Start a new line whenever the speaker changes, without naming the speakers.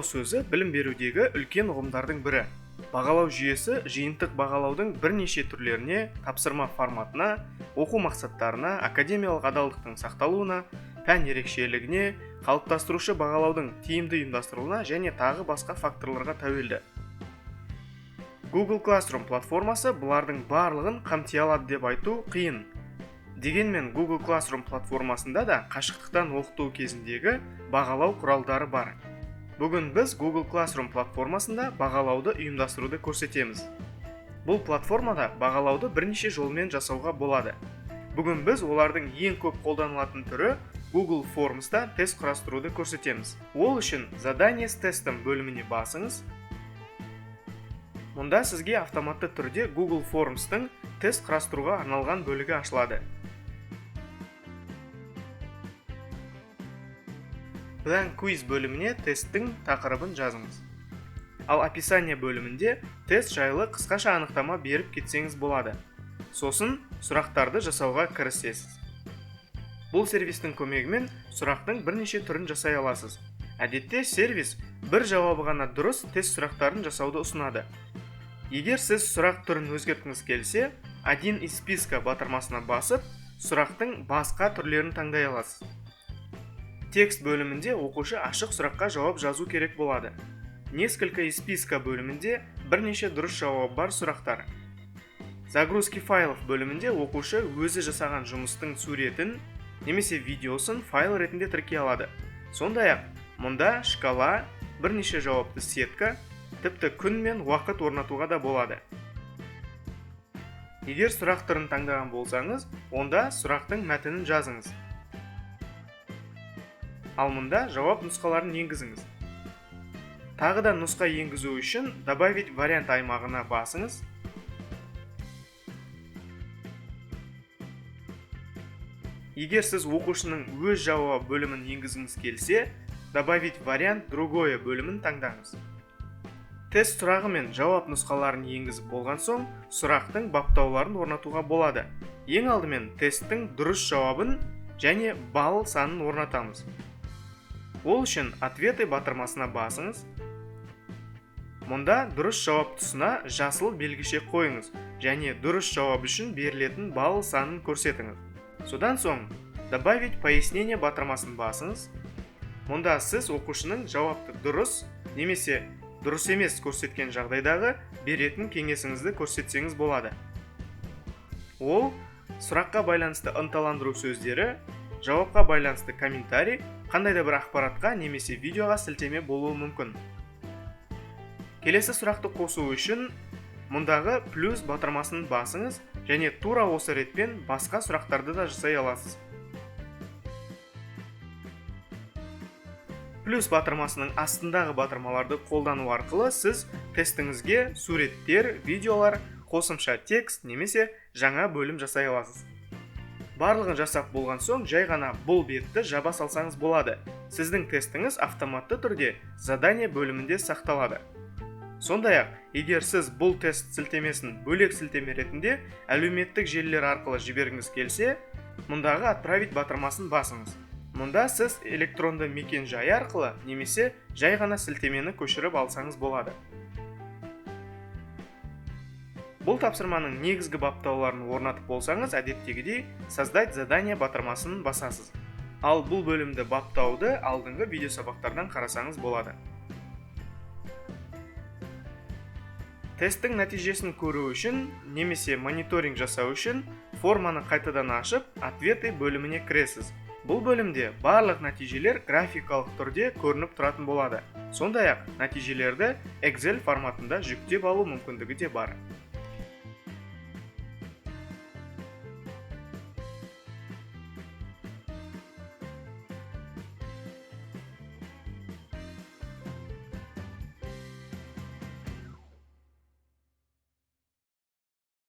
Бағалау сөзі білім берудегі үлкен ұғымдардың бірі. Бағалау жүйесі жиынтық бағалаудың бірнеше түрлеріне, тапсырма форматына, оқу мақсаттарына, академиялық адалдықтың сақталуына, пән ерекшелігіне, қалыптастырушы бағалаудың тиімді ұйымдастырылуына және тағы басқа факторларға тәуелді. Google Classroom платформасы бұлардың барлығын қамти алады деп айту қиын. Дегенмен Google Classroom платформасында да қашықтықтан оқыту кезіндегі бағалау құралдары бар. Бүгін біз Google Classroom платформасында бағалауды ұйымдастыруды көрсетеміз. Бұл платформада бағалауды бірнеше жолмен жасауға болады. Бүгін біз олардың ең көп қолданылатын түрі Google Forms'та тест құрастыруды көрсетеміз. Ол үшін задание с тестом бөліміне басыңыз. Мұнда сізге автоматты түрде Google Forms'тың тест құрастыруға арналған бөлігі ашылады. Blank quiz бөліміне тесттің тақырыбын жазыңыз. Ал описание бөлімінде тест жайлы қысқаша анықтама беріп кетсеңіз болады. Сосын сұрақтарды жасауға кірісесіз. Бұл сервистің көмегімен сұрақтың бірнеше түрін жасай аласыз. Әдетте сервис бір жауабы ғана дұрыс тест сұрақтарын жасауды ұсынады. Егер сіз сұрақ түрін өзгерткіңіз келсе, один из списка батырмасына басып, сұрақтың басқа түрлерін таңдай аласыз. Текст бөлімінде оқушы ашық сұраққа жауап жазу керек болады. Несколько из списка бөлімінде бірнеше дұрыс жауап бар сұрақтар. Загрузки файлов бөлімінде оқушы өзі жасаған жұмыстың суретін немесе видеосын файл ретінде тіркей алады. Сондай-ақ, мұнда шкала, бірнеше жауапты сетка, тіпті күн мен уақыт орнатуға да болады. Егер сұрақ түрін таңдаған болсаңыз, онда сұрақтың мәтінін жазыңыз. Ал мұнда жауап нұсқаларын енгізіңіз. Тағы да нұсқа енгізу үшін добавить вариант аймағына басыңыз. Егер сіз оқушының өз жауап бөлімін енгізіңіз келсе, добавить вариант другое бөлімін таңдаңыз. Тест сұрағы мен жауап нұсқаларын енгізіп болған соң, сұрақтың баптауларын орнатуға болады. Ең алдымен тесттің дұрыс жауабын және балл санын орнатамыз. Ол үшін ответы батырмасына басыңыз. Мұнда дұрыс жауап тұсына жасыл белгіше қойыңыз және дұрыс жауап үшін берілетін балл санын көрсетіңіз. Содан соң добавить пояснение батырмасын басыңыз. Мұнда сіз оқушының жауапты дұрыс немесе дұрыс емес көрсеткен жағдайдағы беретін кеңесіңізді көрсетсеңіз болады. Ол сұраққа байланысты ынталандыру сөздері, жауапқа байланысты комментарий, қандай да бір ақпаратқа немесе видеоға сілтеме болуы мүмкін. Келесі сұрақты қосу үшін мұндағы плюс батырмасын басыңыз және тура осы ретпен басқа сұрақтарды да жасай аласыз. Плюс батырмасының астындағы батырмаларды қолдану арқылы сіз тестіңізге суреттер, видеолар, қосымша текст немесе жаңа бөлім жасай аласыз. Барлығын жасап болған соң, жай ғана бұл бетті жаба салсаңыз болады. Сіздің тестіңіз автоматты түрде задание бөлімінде сақталады. Сондай-ақ, егер сіз бұл тест сілтемесін бөлек сілтеме ретінде әлеуметтік желілер арқылы жібергіңіз келсе, мұндағы отправить батырмасын басыңыз. Мұнда сіз электронды мекен жайы арқылы немесе жай ғана сілтемені көшіріп алсаңыз болады. Бұл тапсырманың негізгі баптауларын орнатып болсаңыз, әдеттегідей создать задание батырмасын басасыз. Ал бұл бөлімді баптауды алдыңғы видеосабақтардан қарасаңыз болады. Тесттің нәтижесін көру үшін немесе мониторинг жасау үшін форманы қайтадан ашып, ответы бөліміне кіресіз. Бұл бөлімде барлық нәтижелер графикалық түрде көрініп тұратын болады. Сондай-ақ нәтижелерді Excel форматында жүктеп алу мүмкіндігі де бар.